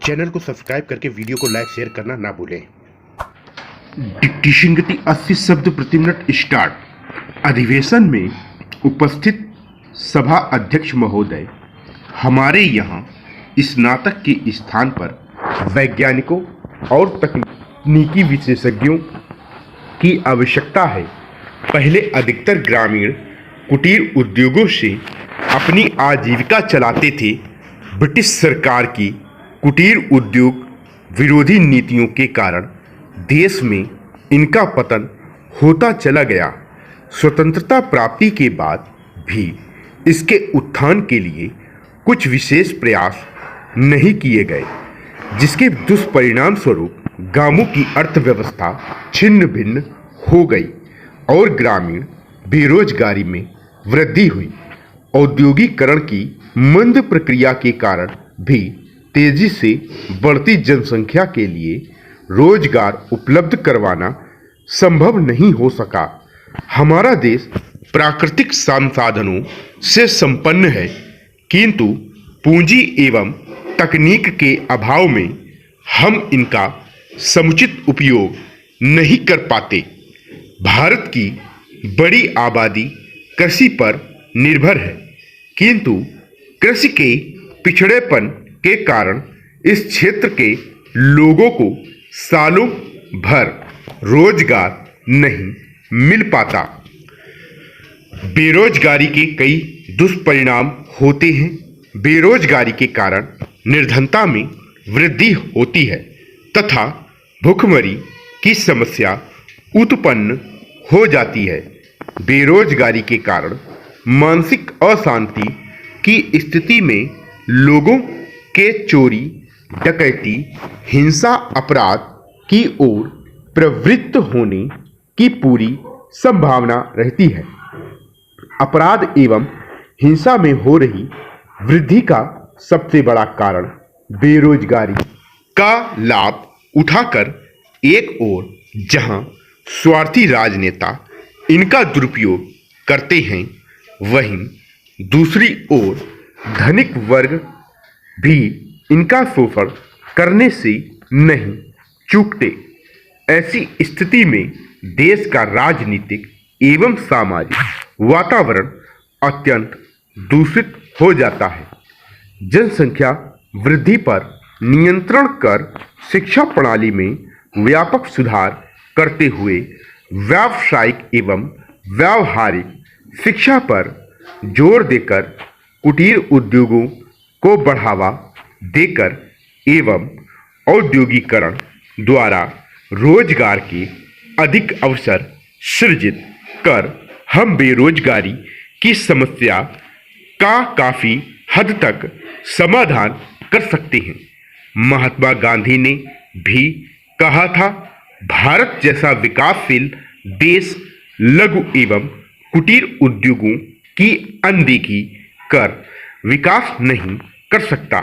Channel को subscribe करके video को लाइक शेयर करना ना भूलें। डिक्टेशन गति 80 शब्द प्रति मिनट स्टार्ट। अधिवेशन में उपस्थित सभा अध्यक्ष महोदय, हमारे यहाँ स्नातक के स्थान पर वैज्ञानिकों और तकनीकी विशेषज्ञों की आवश्यकता है। पहले अधिकतर ग्रामीण कुटीर उद्योगों से अपनी आजीविका चलाते थे। ब्रिटिश सरकार की कुटीर उद्योग विरोधी नीतियों के कारण देश में इनका पतन होता चला गया। स्वतंत्रता प्राप्ति के बाद भी इसके उत्थान के लिए कुछ विशेष प्रयास नहीं किए गए, जिसके दुष्परिणाम स्वरूप गांवों की अर्थव्यवस्था छिन्न भिन्न हो गई और ग्रामीण बेरोजगारी में वृद्धि हुई। औद्योगिकरण की मंद प्रक्रिया के कारण भी तेजी से बढ़ती जनसंख्या के लिए रोजगार उपलब्ध करवाना संभव नहीं हो सका। हमारा देश प्राकृतिक संसाधनों से संपन्न है, किंतु पूंजी एवं तकनीक के अभाव में हम इनका समुचित उपयोग नहीं कर पाते। भारत की बड़ी आबादी कृषि पर निर्भर है, किंतु कृषि के पिछड़ेपन के कारण इस क्षेत्र के लोगों को सालों भर रोजगार नहीं मिल पाता। बेरोजगारी के कई दुष्परिणाम होते हैं। बेरोजगारी के कारण निर्धनता में वृद्धि होती है तथा भूखमरी की समस्या उत्पन्न हो जाती है। बेरोजगारी के कारण मानसिक अशांति की स्थिति में लोगों के चोरी, डकैती, हिंसा, अपराध की ओर प्रवृत्त होने की पूरी संभावना रहती है। अपराध एवं हिंसा में हो रही वृद्धि का सबसे बड़ा कारण बेरोजगारी का लाभ उठाकर एक ओर जहां स्वार्थी राजनेता इनका दुरुपयोग करते हैं, वहीं दूसरी ओर धनिक वर्ग भी इनका शोषण करने से नहीं चूकते। ऐसी स्थिति में देश का राजनीतिक एवं सामाजिक वातावरण अत्यंत दूषित हो जाता है। जनसंख्या वृद्धि पर नियंत्रण कर शिक्षा प्रणाली में व्यापक सुधार करते हुए व्यावसायिक एवं व्यावहारिक शिक्षा पर जोर देकर कुटीर उद्योगों को बढ़ावा देकर एवं औद्योगिकरण द्वारा रोजगार के अधिक अवसर सृजित कर हम बेरोजगारी की समस्या का काफी हद तक समाधान कर सकते हैं। महात्मा गांधी ने भी कहा था, भारत जैसा विकासशील देश लघु एवं कुटीर उद्योगों की अनदेखी कर विकास नहीं कर सकता।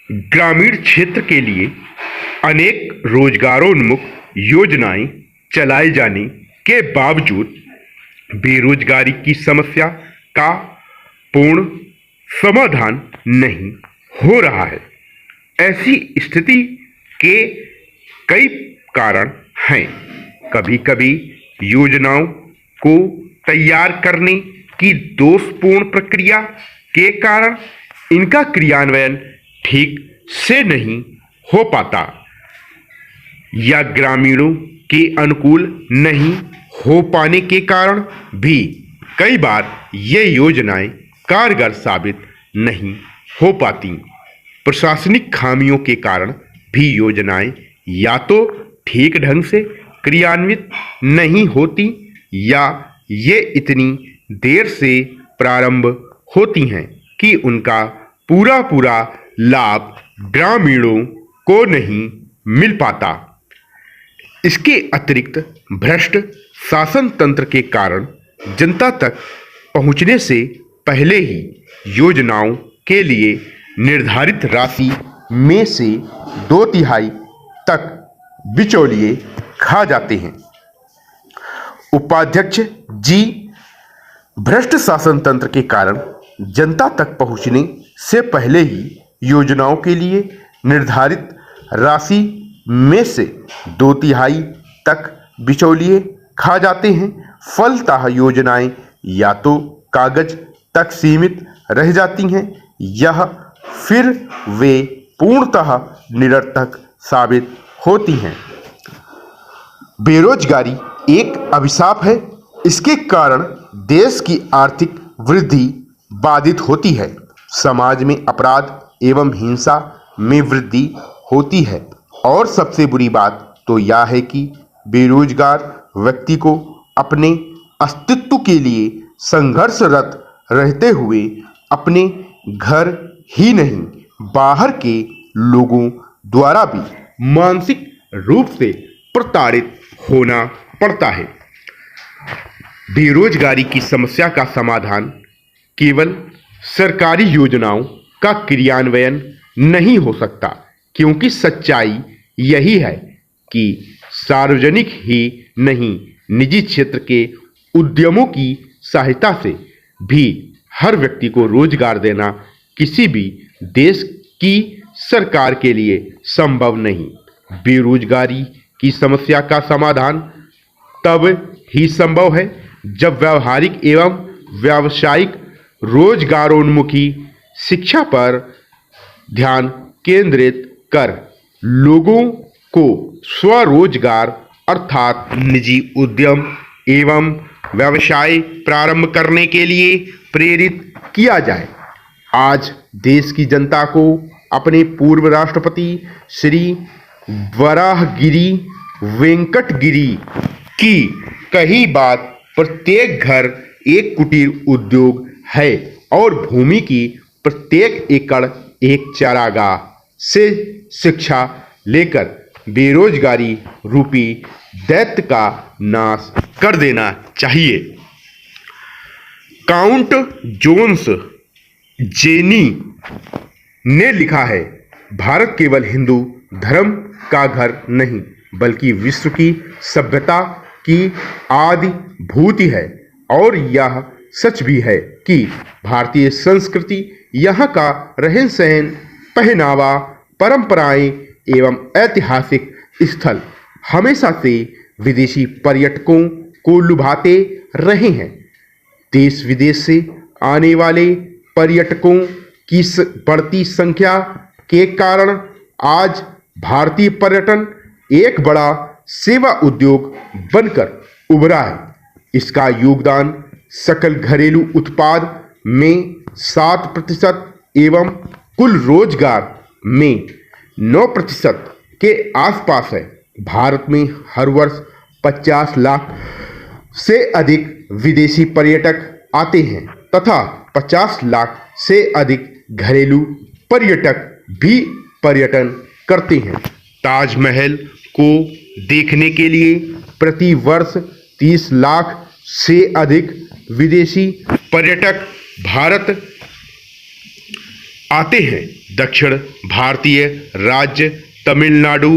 ग्रामीण क्षेत्र के लिए अनेक रोजगारोन्मुख योजनाएं चलाए जाने के बावजूद बेरोजगारी की समस्या का पूर्ण समाधान नहीं हो रहा है। ऐसी स्थिति के कई कारण हैं। कभी कभी योजनाओं को तैयार करने की दोषपूर्ण प्रक्रिया के कारण इनका क्रियान्वयन ठीक से नहीं हो पाता या ग्रामीणों के अनुकूल नहीं हो पाने के भी भी कई बार ये योजनाएं कारगर साबित नहीं हो पाती। प्रशासनिक खामियों के कारण भी योजनाएं या तो ठीक ढंग से क्रियान्वित नहीं होती या ये इतनी देर से प्रारंभ होती हैं कि उनका पूरा लाभ ग्रामीणों को नहीं मिल पाता। इसके अतिरिक्त भ्रष्ट शासन तंत्र के कारण जनता तक पहुंचने से पहले ही योजनाओं के लिए निर्धारित राशि में से 2/3 तक बिचौलिए खा जाते हैं। उपाध्यक्ष जी, भ्रष्ट शासन तंत्र के कारण जनता तक पहुंचने से पहले ही योजनाओं के लिए निर्धारित राशि में से 2/3 तक बिचौलिए खा जाते हैं। फलतः योजनाएं या तो कागज तक सीमित रह जाती हैं या फिर वे पूर्णतः निरर्थक साबित होती हैं। बेरोजगारी एक अभिशाप है। इसके कारण देश की आर्थिक वृद्धि बाधित होती है, समाज में अपराध एवं हिंसा में वृद्धि होती है और सबसे बुरी बात तो यह है कि बेरोजगार व्यक्ति को अपने अस्तित्व के लिए संघर्षरत रहते हुए अपने घर ही नहीं बाहर के लोगों द्वारा भी मानसिक रूप से प्रताड़ित होना पड़ता है। बेरोजगारी की समस्या का समाधान केवल सरकारी योजनाओं का क्रियान्वयन नहीं हो सकता, क्योंकि सच्चाई यही है कि सार्वजनिक ही नहीं निजी क्षेत्र के उद्यमों की सहायता से भी हर व्यक्ति को रोजगार देना किसी भी देश की सरकार के लिए संभव नहीं। बेरोजगारी की समस्या का समाधान तब ही संभव है जब व्यावहारिक एवं व्यावसायिक रोजगारोन्मुखी शिक्षा पर ध्यान केंद्रित कर लोगों को स्वरोजगार अर्थात निजी उद्यम एवं व्यवसाय प्रारंभ करने के लिए प्रेरित किया जाए। आज देश की जनता को अपने पूर्व राष्ट्रपति श्री वराहगिरी वेंकटगिरी की कही बात प्रत्येक घर एक कुटीर उद्योग है और भूमि की प्रत्येक एकड़ एक चारागाह से शिक्षा लेकर बेरोजगारी रूपी दैत्य का नाश कर देना चाहिए। काउंट जोन्स जेनी ने लिखा है, भारत केवल हिंदू धर्म का घर नहीं बल्कि विश्व की सभ्यता की आदि भूति है और यह सच भी है कि भारतीय संस्कृति यहाँ का रहन सहन, पहनावा, परंपराएं एवं ऐतिहासिक स्थल हमेशा से विदेशी पर्यटकों को लुभाते रहे हैं। देश विदेश से आने वाले पर्यटकों की बढ़ती संख्या के कारण आज भारतीय पर्यटन एक बड़ा सेवा उद्योग बनकर उभरा है। इसका योगदान सकल घरेलू उत्पाद में 7% एवं कुल रोजगार में 9% के आसपास है। भारत में हर वर्ष 50 लाख से अधिक विदेशी पर्यटक आते हैं तथा 50 लाख से अधिक घरेलू पर्यटक भी पर्यटन करते हैं। ताजमहल को देखने के लिए प्रति वर्ष 30 लाख से अधिक विदेशी पर्यटक भारत आते हैं। दक्षिण भारतीय राज्य तमिलनाडु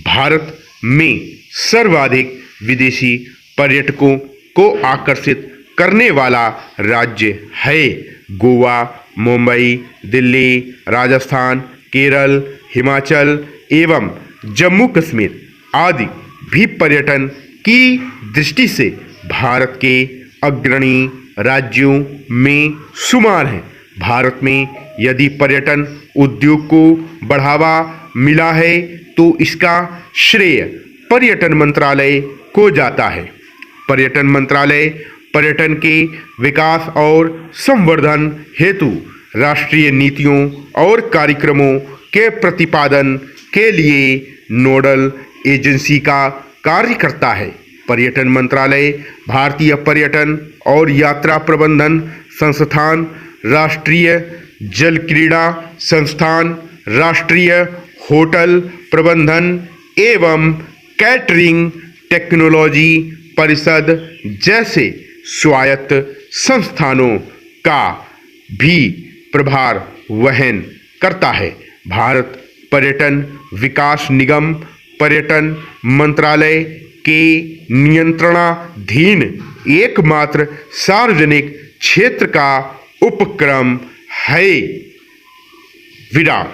भारत में सर्वाधिक विदेशी पर्यटकों को आकर्षित करने वाला राज्य है। गोवा, मुंबई, दिल्ली, राजस्थान, केरल, हिमाचल एवं जम्मू कश्मीर आदि भी पर्यटन की दृष्टि से भारत के अग्रणी राज्यों में शुमार हैं। भारत में यदि पर्यटन उद्योग को बढ़ावा मिला है तो इसका श्रेय पर्यटन मंत्रालय को जाता है। पर्यटन मंत्रालय पर्यटन के विकास और संवर्धन हेतु राष्ट्रीय नीतियों और कार्यक्रमों के प्रतिपादन के लिए नोडल एजेंसी का कार्य करता है। पर्यटन मंत्रालय भारतीय पर्यटन और यात्रा प्रबंधन संस्थान, राष्ट्रीय जल क्रीड़ा संस्थान, राष्ट्रीय होटल प्रबंधन एवं कैटरिंग टेक्नोलॉजी परिषद जैसे स्वायत्त संस्थानों का भी प्रभार वहन करता है। भारत पर्यटन विकास निगम पर्यटन मंत्रालय के नियंत्रणाधीन एकमात्र सार्वजनिक क्षेत्र का उपक्रम है। विराम।